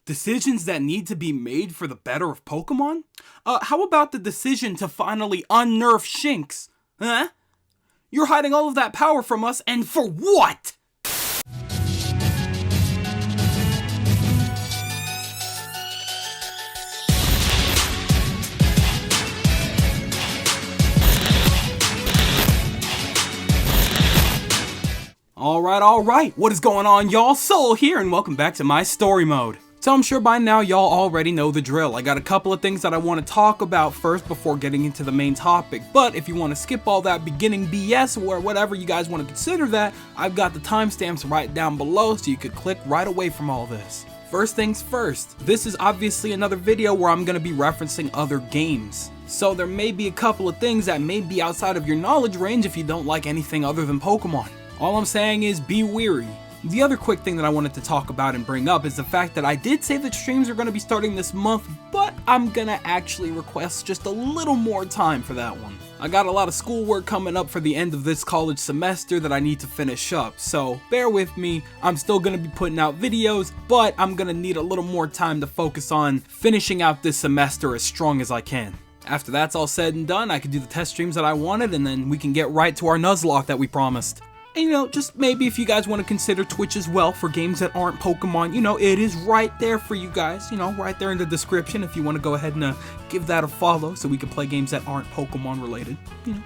Decisions that need to be made for the better of Pokemon? How about the decision to finally unnerf Shinx? Huh? You're hiding all of that power from us, and for what? Alright, what is going on, y'all? Soul here, and welcome back to my story mode. So I'm sure by now y'all already know the drill. I got a couple of things that I want to talk about first before getting into the main topic, but if you want to skip all that beginning BS or whatever you guys want to consider that, I've got the timestamps right down below so you could click right away from all this. First things first, this is obviously another video where I'm going to be referencing other games. So there may be a couple of things that may be outside of your knowledge range if you don't like anything other than Pokemon. All I'm saying is be wary. The other quick thing that I wanted to talk about and bring up is the fact that I did say that streams are going to be starting this month, but I'm going to actually request just a little more time for that one. I got a lot of schoolwork coming up for the end of this college semester that I need to finish up, so bear with me. I'm still going to be putting out videos, but I'm going to need a little more time to focus on finishing out this semester as strong as I can. After that's all said and done, I can do the test streams that I wanted, and then we can get right to our Nuzlocke that we promised. And just maybe if you guys want to consider Twitch as well for games that aren't Pokemon, it is right there for you guys, right there in the description if you want to go ahead and give that a follow so we can play games that aren't Pokemon related.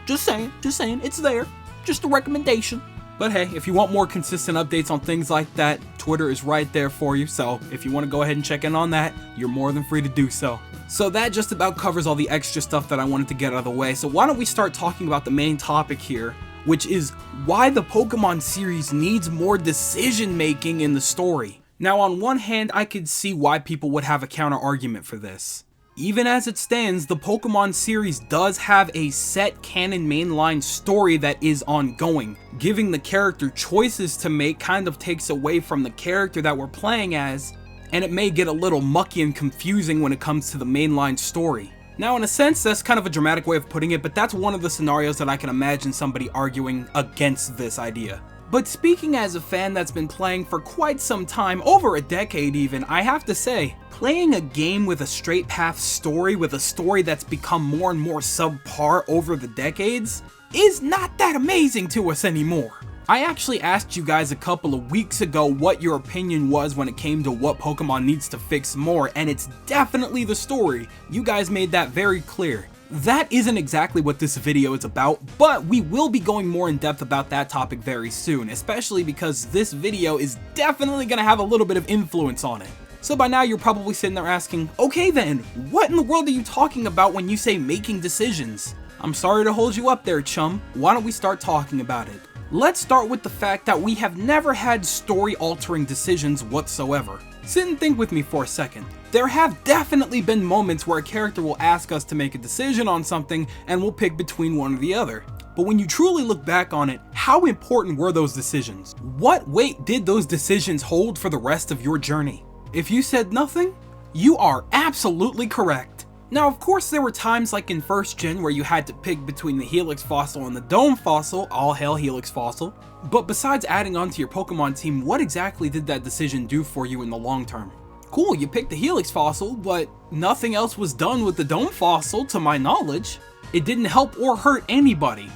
Just saying, it's there. Just a recommendation. But hey, if you want more consistent updates on things like that, Twitter is right there for you, so if you want to go ahead and check in on that, you're more than free to do so. So that just about covers all the extra stuff that I wanted to get out of the way, so why don't we start talking about the main topic here, which is why the Pokemon series needs more decision making in the story. Now on one hand, I could see why people would have a counter argument for this. Even as it stands, the Pokemon series does have a set canon mainline story that is ongoing. Giving the character choices to make kind of takes away from the character that we're playing as, and it may get a little mucky and confusing when it comes to the mainline story. Now in a sense, that's kind of a dramatic way of putting it, but that's one of the scenarios that I can imagine somebody arguing against this idea. But speaking as a fan that's been playing for quite some time, over a decade even, I have to say, playing a game with a straight path story, with a story that's become more and more subpar over the decades, is not that amazing to us anymore. I actually asked you guys a couple of weeks ago what your opinion was when it came to what Pokemon needs to fix more, and it's definitely the story. You guys made that very clear. That isn't exactly what this video is about, but we will be going more in depth about that topic very soon, especially because this video is definitely going to have a little bit of influence on it. So by now you're probably sitting there asking, okay then, what in the world are you talking about when you say making decisions? I'm sorry to hold you up there, chum. Why don't we start talking about it? Let's start with the fact that we have never had story-altering decisions whatsoever. Sit and think with me for a second. There have definitely been moments where a character will ask us to make a decision on something and we'll pick between one or the other. But when you truly look back on it, how important were those decisions? What weight did those decisions hold for the rest of your journey? If you said nothing, you are absolutely correct. Now, of course, there were times like in 1st Gen where you had to pick between the Helix Fossil and the Dome Fossil, all hail Helix Fossil. But besides adding on to your Pokemon team, what exactly did that decision do for you in the long term? Cool, you picked the Helix Fossil, but nothing else was done with the Dome Fossil to my knowledge. It didn't help or hurt anybody.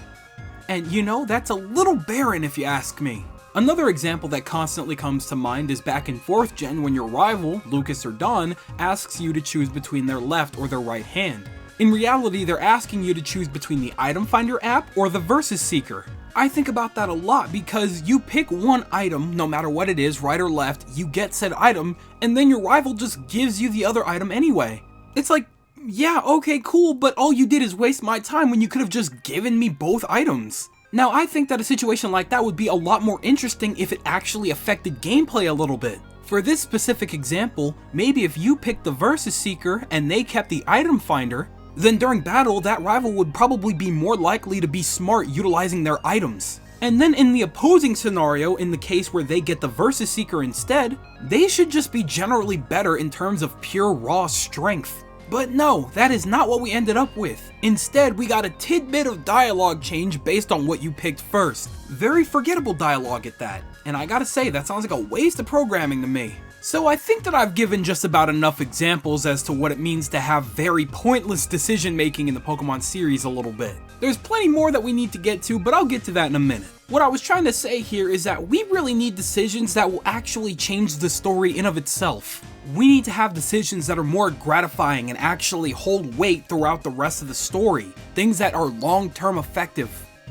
And that's a little barren if you ask me. Another example that constantly comes to mind is back in 4th Gen when your rival, Lucas or Dawn, asks you to choose between their left or their right hand. In reality, they're asking you to choose between the Item Finder app or the Versus Seeker. I think about that a lot because you pick one item, no matter what it is, right or left, you get said item, and then your rival just gives you the other item anyway. It's like, yeah, okay, cool, but all you did is waste my time when you could have just given me both items. Now, I think that a situation like that would be a lot more interesting if it actually affected gameplay a little bit. For this specific example, maybe if you picked the Versus Seeker and they kept the Item Finder, then during battle, that rival would probably be more likely to be smart utilizing their items. And then in the opposing scenario, in the case where they get the Versus Seeker instead, they should just be generally better in terms of pure raw strength. But no, that is not what we ended up with. Instead, we got a tidbit of dialogue change based on what you picked first. Very forgettable dialogue at that. And I gotta say, that sounds like a waste of programming to me. So I think that I've given just about enough examples as to what it means to have very pointless decision making in the Pokemon series a little bit. There's plenty more that we need to get to, but I'll get to that in a minute. What I was trying to say here is that we really need decisions that will actually change the story in of itself. We need to have decisions that are more gratifying and actually hold weight throughout the rest of the story. Things that are long-term effective.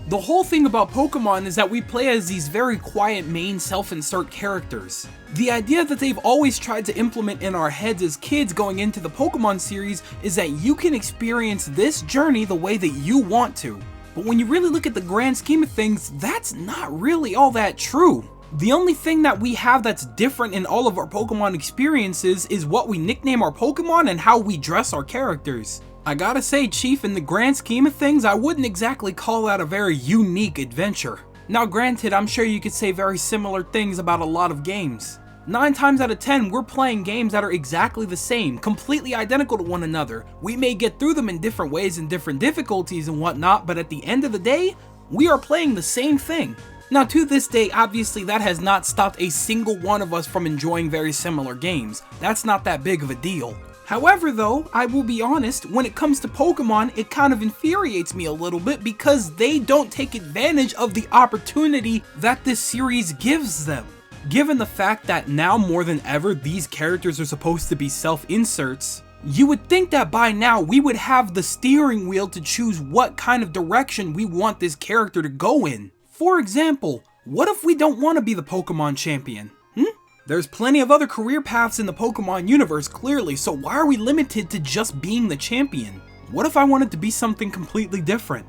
The whole thing about Pokemon is that we play as these very quiet main self-insert characters. The idea that they've always tried to implement in our heads as kids going into the Pokemon series is that you can experience this journey the way that you want to. But when you really look at the grand scheme of things, that's not really all that true. The only thing that we have that's different in all of our Pokemon experiences is what we nickname our Pokemon and how we dress our characters. I gotta say, Chief, in the grand scheme of things, I wouldn't exactly call that a very unique adventure. Now granted, I'm sure you could say very similar things about a lot of games. 9 times out of 10, we're playing games that are exactly the same, completely identical to one another. We may get through them in different ways and different difficulties and whatnot, but at the end of the day, we are playing the same thing. Now to this day, obviously that has not stopped a single one of us from enjoying very similar games. That's not that big of a deal. However though, I will be honest, when it comes to Pokemon, it kind of infuriates me a little bit because they don't take advantage of the opportunity that this series gives them. Given the fact that now more than ever these characters are supposed to be self-inserts, you would think that by now we would have the steering wheel to choose what kind of direction we want this character to go in. For example, what if we don't want to be the Pokemon champion? There's plenty of other career paths in the Pokemon universe clearly, so why are we limited to just being the champion? What if I wanted to be something completely different?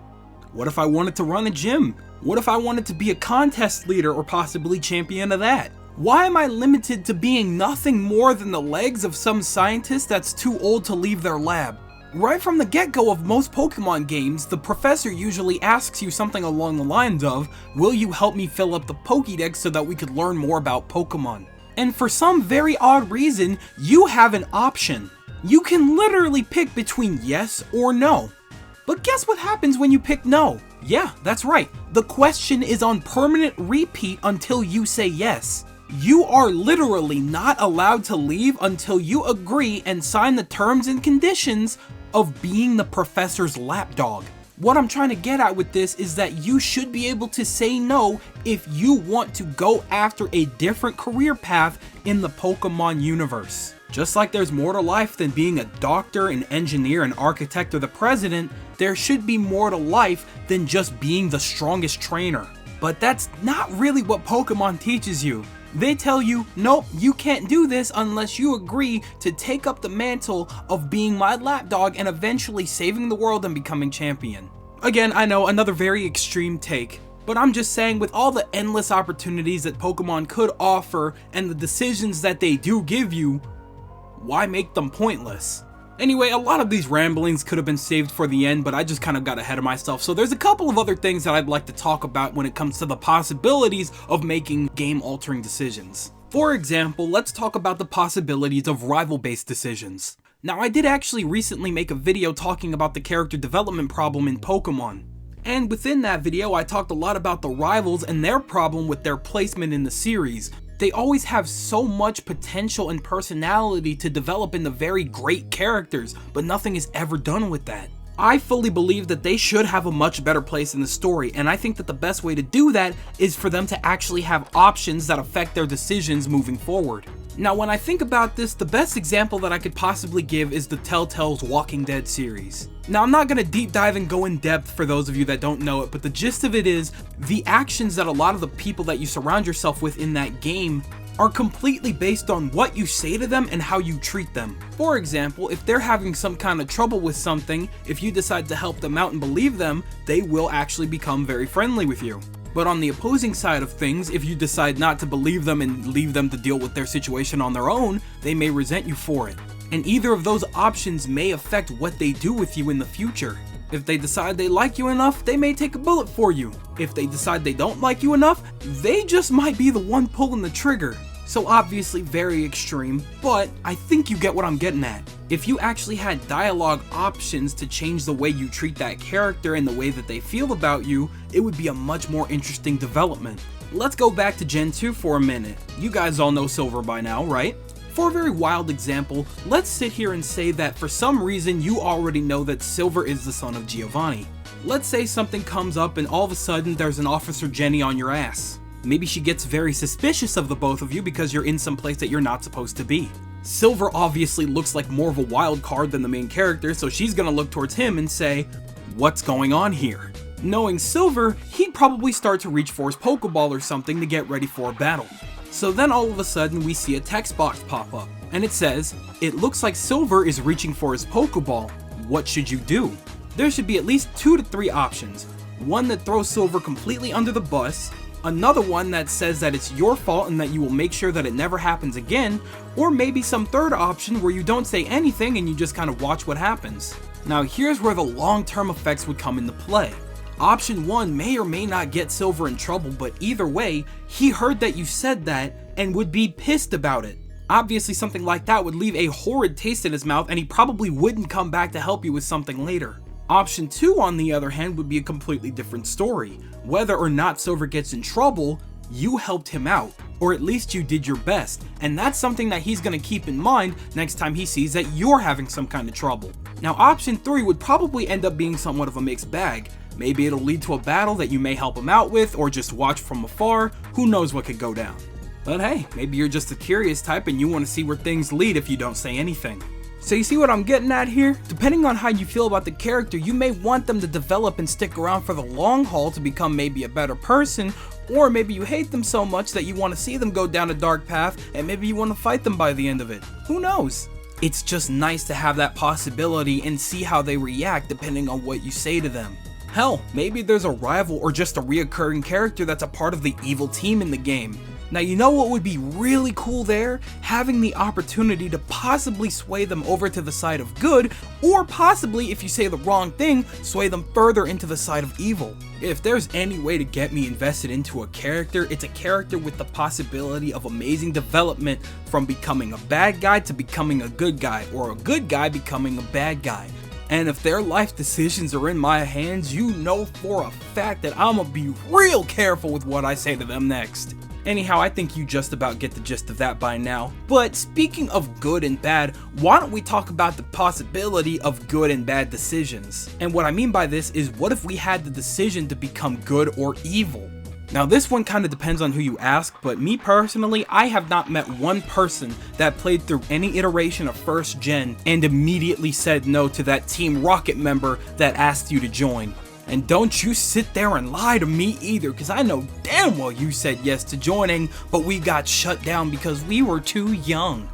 What if I wanted to run a gym? What if I wanted to be a contest leader or possibly champion of that? Why am I limited to being nothing more than the legs of some scientist that's too old to leave their lab? Right from the get-go of most Pokemon games, the professor usually asks you something along the lines of, will you help me fill up the Pokédex so that we could learn more about Pokemon? And for some very odd reason, you have an option. You can literally pick between yes or no. But guess what happens when you pick no? Yeah, that's right. The question is on permanent repeat until you say yes. You are literally not allowed to leave until you agree and sign the terms and conditions of being the professor's lapdog. What I'm trying to get at with this is that you should be able to say no if you want to go after a different career path in the Pokemon universe. Just like there's more to life than being a doctor, an engineer, an architect, or the president, there should be more to life than just being the strongest trainer. But that's not really what Pokemon teaches you. They tell you, nope, you can't do this unless you agree to take up the mantle of being my lapdog and eventually saving the world and becoming champion. Again, I know, another very extreme take, but I'm just saying with all the endless opportunities that Pokemon could offer and the decisions that they do give you, why make them pointless? Anyway, a lot of these ramblings could have been saved for the end, but I just kind of got ahead of myself, so there's a couple of other things that I'd like to talk about when it comes to the possibilities of making game-altering decisions. For example, let's talk about the possibilities of rival-based decisions. Now, I did actually recently make a video talking about the character development problem in Pokemon. And within that video, I talked a lot about the rivals and their problem with their placement in the series. They always have so much potential and personality to develop into very great characters, but nothing is ever done with that. I fully believe that they should have a much better place in the story, and I think that the best way to do that is for them to actually have options that affect their decisions moving forward. Now, when I think about this, the best example that I could possibly give is the Telltale's Walking Dead series. Now, I'm not going to deep dive and go in depth for those of you that don't know it, but the gist of it is, the actions that a lot of the people that you surround yourself with in that game are completely based on what you say to them and how you treat them. For example, if they're having some kind of trouble with something, if you decide to help them out and believe them, they will actually become very friendly with you. But on the opposing side of things, if you decide not to believe them and leave them to deal with their situation on their own, they may resent you for it. And either of those options may affect what they do with you in the future. If they decide they like you enough, they may take a bullet for you. If they decide they don't like you enough, they just might be the one pulling the trigger. So obviously very extreme, but I think you get what I'm getting at. If you actually had dialogue options to change the way you treat that character and the way that they feel about you, it would be a much more interesting development. Let's go back to Gen 2 for a minute. You guys all know Silver by now, right? For a very wild example, let's sit here and say that for some reason you already know that Silver is the son of Giovanni. Let's say something comes up and all of a sudden there's an Officer Jenny on your ass. Maybe she gets very suspicious of the both of you because you're in some place that you're not supposed to be. Silver obviously looks like more of a wild card than the main character, so she's gonna look towards him and say, "What's going on here?" Knowing Silver, he'd probably start to reach for his Pokeball or something to get ready for a battle. So then all of a sudden we see a text box pop up, and it says, "It looks like Silver is reaching for his Pokeball. What should you do?" There should be at least 2 to 3 options. One that throws Silver completely under the bus, another one that says that it's your fault and that you will make sure that it never happens again, or maybe some third option where you don't say anything and you just kind of watch what happens. Now here's where the long-term effects would come into play. Option 1 may or may not get Silver in trouble, but either way, he heard that you said that and would be pissed about it. Obviously something like that would leave a horrid taste in his mouth and he probably wouldn't come back to help you with something later. Option 2 on the other hand would be a completely different story. Whether or not Silver gets in trouble, you helped him out, or at least you did your best, and that's something that he's gonna keep in mind next time he sees that you're having some kind of trouble. Now option 3 would probably end up being somewhat of a mixed bag. Maybe it'll lead to a battle that you may help him out with, or just watch from afar, who knows what could go down. But hey, maybe you're just a curious type and you want to see where things lead if you don't say anything. So you see what I'm getting at here? Depending on how you feel about the character, you may want them to develop and stick around for the long haul to become maybe a better person, or maybe you hate them so much that you want to see them go down a dark path and maybe you want to fight them by the end of it. Who knows? It's just nice to have that possibility and see how they react depending on what you say to them. Hell, maybe there's a rival or just a reoccurring character that's a part of the evil team in the game. Now you know what would be really cool there? Having the opportunity to possibly sway them over to the side of good, or possibly, if you say the wrong thing, sway them further into the side of evil. If there's any way to get me invested into a character, it's a character with the possibility of amazing development from becoming a bad guy to becoming a good guy, or a good guy becoming a bad guy. And if their life decisions are in my hands, you know for a fact that I'm gonna be real careful with what I say to them next. Anyhow, I think you just about get the gist of that by now. But speaking of good and bad, why don't we talk about the possibility of good and bad decisions? And what I mean by this is, what if we had the decision to become good or evil? Now this one kind of depends on who you ask, but me personally, I have not met one person that played through any iteration of first gen and immediately said no to that Team Rocket member that asked you to join. And don't you sit there and lie to me either, because I know damn well you said yes to joining, but we got shut down because we were too young.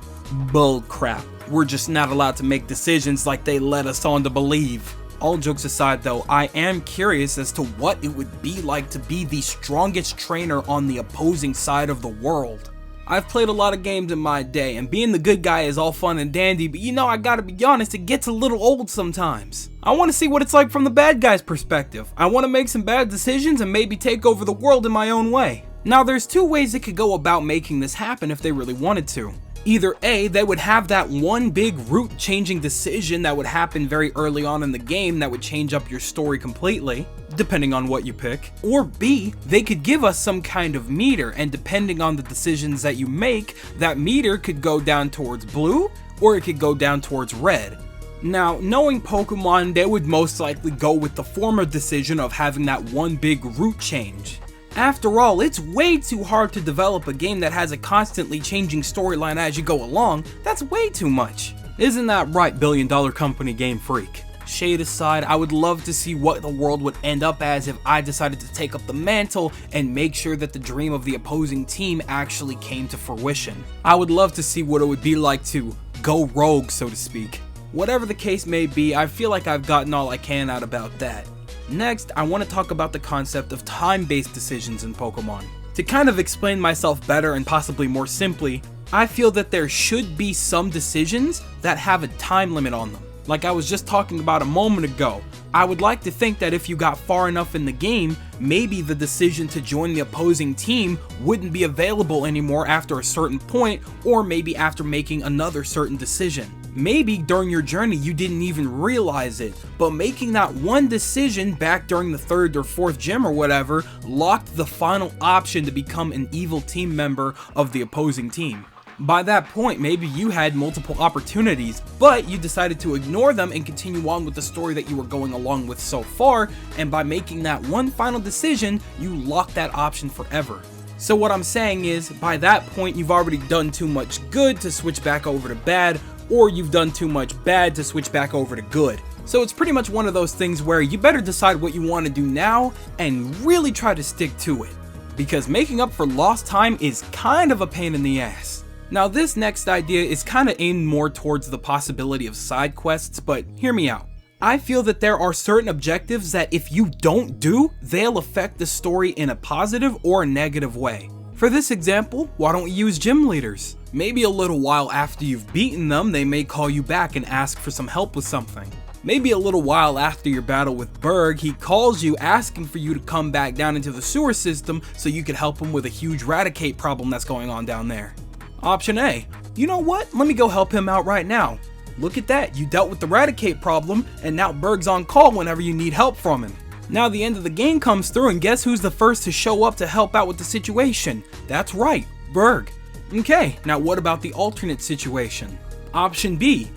Bull crap. We're just not allowed to make decisions like they led us on to believe. All jokes aside though, I am curious as to what it would be like to be the strongest trainer on the opposing side of the world. I've played a lot of games in my day, and being the good guy is all fun and dandy, but you know, I gotta be honest, it gets a little old sometimes. I want to see what it's like from the bad guy's perspective. I want to make some bad decisions and maybe take over the world in my own way. Now there's 2 ways they could go about making this happen if they really wanted to. Either A, they would have that one big route-changing decision that would happen very early on in the game that would change up your story completely, depending on what you pick. Or B, they could give us some kind of meter, and depending on the decisions that you make, that meter could go down towards blue, or it could go down towards red. Now, knowing Pokemon, they would most likely go with the former decision of having that one big route change. After all, it's way too hard to develop a game that has a constantly changing storyline as you go along. That's way too much. Isn't that right, billion-dollar company Game Freak? Shade aside, I would love to see what the world would end up as if I decided to take up the mantle and make sure that the dream of the opposing team actually came to fruition. I would love to see what it would be like to go rogue, so to speak. Whatever the case may be, I feel like I've gotten all I can out about that. Next, I want to talk about the concept of time-based decisions in Pokemon. To kind of explain myself better and possibly more simply, I feel that there should be some decisions that have a time limit on them. Like I was just talking about a moment ago, I would like to think that if you got far enough in the game, maybe the decision to join the opposing team wouldn't be available anymore after a certain point, or maybe after making another certain decision. Maybe during your journey you didn't even realize it, but making that one decision back during the 3rd or 4th gym or whatever locked the final option to become an evil team member of the opposing team. By that point, maybe you had multiple opportunities, but you decided to ignore them and continue on with the story that you were going along with so far, and by making that one final decision, you locked that option forever. So what I'm saying is, by that point, you've already done too much good to switch back over to bad, or you've done too much bad to switch back over to good. So it's pretty much one of those things where you better decide what you want to do now and really try to stick to it, because making up for lost time is kind of a pain in the ass. Now this next idea is kind of aimed more towards the possibility of side quests, but hear me out. I feel that there are certain objectives that if you don't do, they'll affect the story in a positive or a negative way. For this example, why don't we use gym leaders? Maybe a little while after you've beaten them, they may call you back and ask for some help with something. Maybe a little while after your battle with Berg, he calls you asking for you to come back down into the sewer system so you could help him with a huge Raticate problem that's going on down there. Option A, you know what? Let me go help him out right now. Look at that, you dealt with the Raticate problem, and now Berg's on call whenever you need help from him. Now the end of the game comes through, and guess who's the first to show up to help out with the situation? That's right, Berg. Okay, now what about the alternate situation? Option B,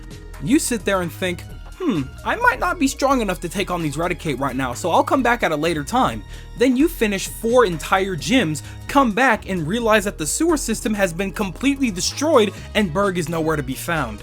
you sit there and think, I might not be strong enough to take on these Raticate right now, so I'll come back at a later time. Then you finish 4 entire gyms, come back and realize that the sewer system has been completely destroyed and Berg is nowhere to be found.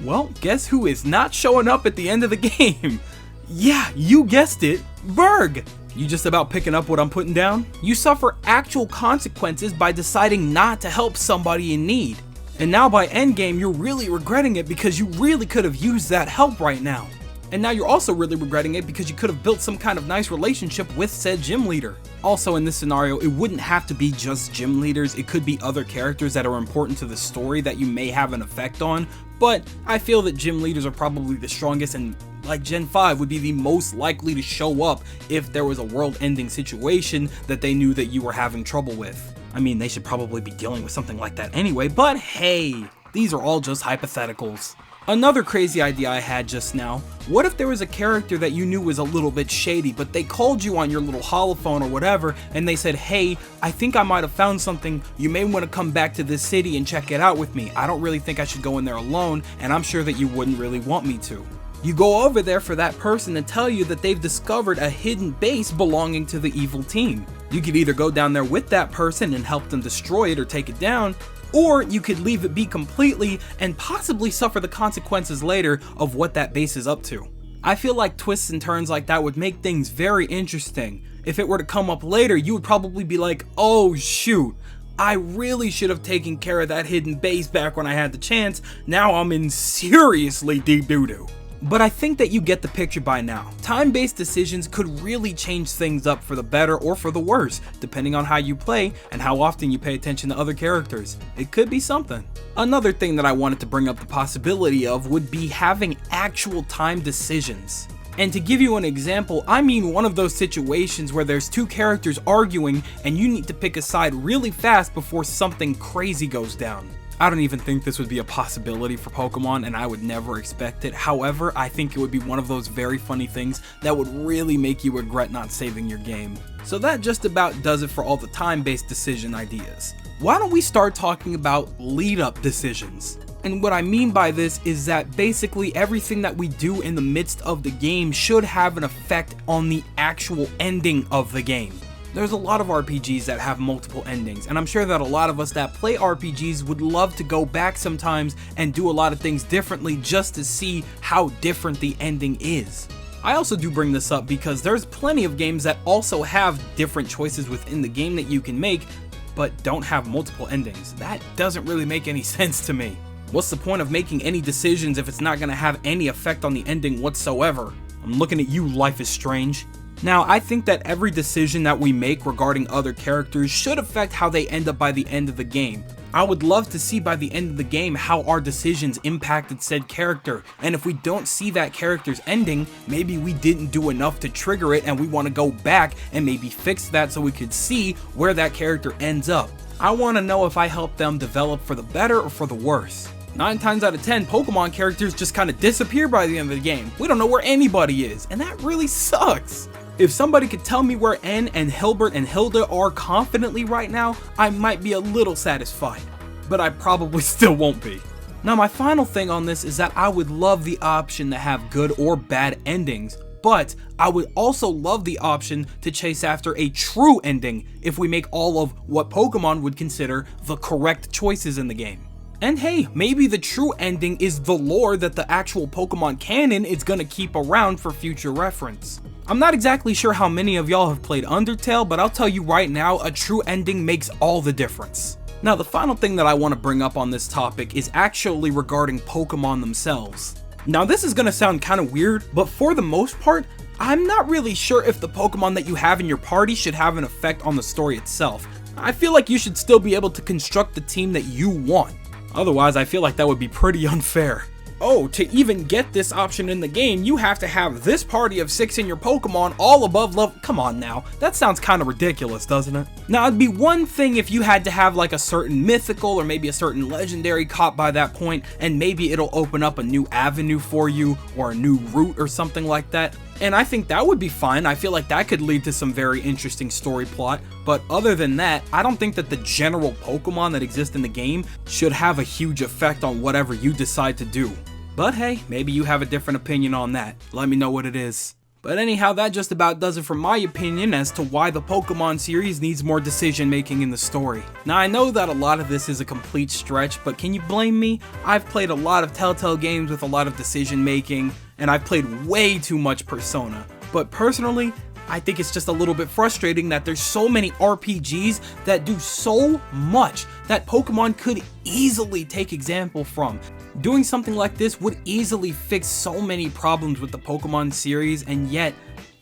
Well, guess who is not showing up at the end of the game? Yeah, you guessed it, Berg! You just about picking up what I'm putting down? You suffer actual consequences by deciding not to help somebody in need. And now by endgame, you're really regretting it because you really could have used that help right now. And now you're also really regretting it because you could have built some kind of nice relationship with said gym leader. Also in this scenario, it wouldn't have to be just gym leaders, it could be other characters that are important to the story that you may have an effect on, but I feel that gym leaders are probably the strongest and like Gen 5 would be the most likely to show up if there was a world-ending situation that they knew that you were having trouble with. I mean, they should probably be dealing with something like that anyway, but hey, these are all just hypotheticals. Another crazy idea I had just now, what if there was a character that you knew was a little bit shady, but they called you on your little holophone or whatever, and they said, hey, I think I might have found something, you may want to come back to this city and check it out with me. I don't really think I should go in there alone, and I'm sure that you wouldn't really want me to. You go over there for that person to tell you that they've discovered a hidden base belonging to the evil team. You could either go down there with that person and help them destroy it or take it down, or you could leave it be completely and possibly suffer the consequences later of what that base is up to. I feel like twists and turns like that would make things very interesting. If it were to come up later, you would probably be like, oh shoot, I really should have taken care of that hidden base back when I had the chance, now I'm in seriously deep doo-doo. But I think that you get the picture by now. Time-based decisions could really change things up for the better or for the worse, depending on how you play and how often you pay attention to other characters. It could be something. Another thing that I wanted to bring up the possibility of would be having actual time decisions. And to give you an example, I mean one of those situations where there's 2 characters arguing and you need to pick a side really fast before something crazy goes down. I don't even think this would be a possibility for Pokemon, and I would never expect it. However, I think it would be one of those very funny things that would really make you regret not saving your game. So that just about does it for all the time-based decision ideas. Why don't we start talking about lead-up decisions? And what I mean by this is that basically everything that we do in the midst of the game should have an effect on the actual ending of the game. There's a lot of RPGs that have multiple endings, and I'm sure that a lot of us that play RPGs would love to go back sometimes and do a lot of things differently just to see how different the ending is. I also do bring this up because there's plenty of games that also have different choices within the game that you can make, but don't have multiple endings. That doesn't really make any sense to me. What's the point of making any decisions if it's not going to have any effect on the ending whatsoever? I'm looking at you, Life is Strange. Now, I think that every decision that we make regarding other characters should affect how they end up by the end of the game. I would love to see by the end of the game how our decisions impacted said character, and if we don't see that character's ending, maybe we didn't do enough to trigger it and we want to go back and maybe fix that so we could see where that character ends up. I want to know if I helped them develop for the better or for the worse. 9 times out of 10, Pokemon characters just kind of disappear by the end of the game. We don't know where anybody is, and that really sucks. If somebody could tell me where N and Hilbert and Hilda are confidently right now, I might be a little satisfied. but I probably still won't be. Now my final thing on this is that I would love the option to have good or bad endings, but I would also love the option to chase after a true ending if we make all of what Pokemon would consider the correct choices in the game. And hey, maybe the true ending is the lore that the actual Pokemon canon is gonna keep around for future reference. I'm not exactly sure how many of y'all have played Undertale, but I'll tell you right now, a true ending makes all the difference. Now the final thing that I want to bring up on this topic is actually regarding Pokemon themselves. Now this is gonna sound kind of weird, but for the most part, I'm not really sure if the Pokemon that you have in your party should have an effect on the story itself. I feel like you should still be able to construct the team that you want. Otherwise, I feel like that would be pretty unfair. Oh, to even get this option in the game, you have to have this party of 6 in your Pokemon all above level. Come on now, that sounds kind of ridiculous, doesn't it? Now, it'd be one thing if you had to have like a certain mythical or maybe a certain legendary caught by that point, and maybe it'll open up a new avenue for you or a new route or something like that. And I think that would be fine. I feel like that could lead to some very interesting story plot. But other than that, I don't think that the general Pokemon that exist in the game should have a huge effect on whatever you decide to do. But hey, maybe you have a different opinion on that. Let me know what it is. But anyhow, that just about does it for my opinion as to why the Pokemon series needs more decision making in the story. Now I know that a lot of this is a complete stretch, but can you blame me? I've played a lot of Telltale games with a lot of decision making, and I've played way too much Persona. But personally, I think it's just a little bit frustrating that there's so many RPGs that do so much that Pokemon could easily take example from. Doing something like this would easily fix so many problems with the Pokemon series, and yet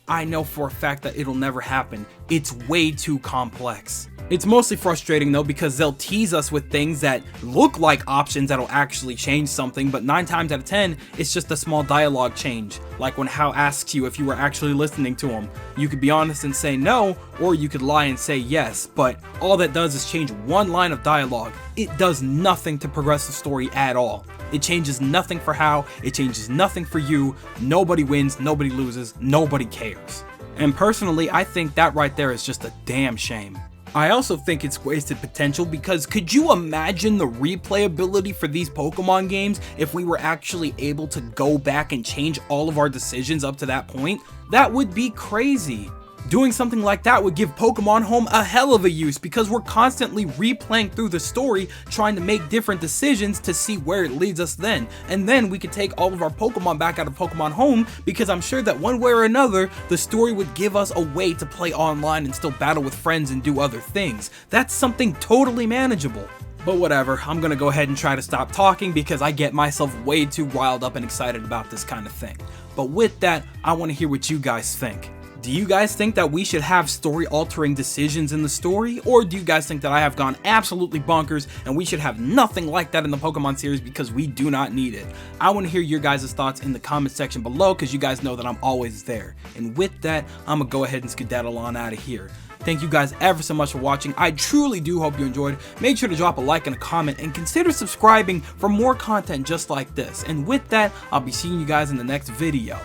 I know for a fact that it'll never happen. It's way too complex. It's mostly frustrating though because they'll tease us with things that look like options that'll actually change something, but 9 times out of 10, it's just a small dialogue change. Like when Hal asks you if you were actually listening to him. You could be honest and say no, or you could lie and say yes, but all that does is change one line of dialogue. It does nothing to progress the story at all. It changes nothing for Hal, it changes nothing for you, nobody wins, nobody loses, nobody cares. And personally, I think that right there is just a damn shame. I also think it's wasted potential because could you imagine the replayability for these Pokemon games if we were actually able to go back and change all of our decisions up to that point? That would be crazy. Doing something like that would give Pokemon Home a hell of a use because we're constantly replaying through the story trying to make different decisions to see where it leads us then. And then we could take all of our Pokemon back out of Pokemon Home because I'm sure that one way or another, the story would give us a way to play online and still battle with friends and do other things. That's something totally manageable. But whatever, I'm gonna go ahead and try to stop talking because I get myself way too riled up and excited about this kind of thing. But with that, I want to hear what you guys think. Do you guys think that we should have story-altering decisions in the story, or do you guys think that I have gone absolutely bonkers and we should have nothing like that in the Pokemon series because we do not need it? I want to hear your guys' thoughts in the comment section below because you guys know that I'm always there. And with that, I'm gonna go ahead and skedaddle on out of here. Thank you guys ever so much for watching. I truly do hope you enjoyed. Make sure to drop a like and a comment and consider subscribing for more content just like this. And with that, I'll be seeing you guys in the next video.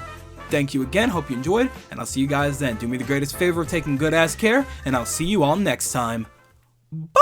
Thank you again, hope you enjoyed, and I'll see you guys then. Do me the greatest favor of taking good ass care, and I'll see you all next time. Bye!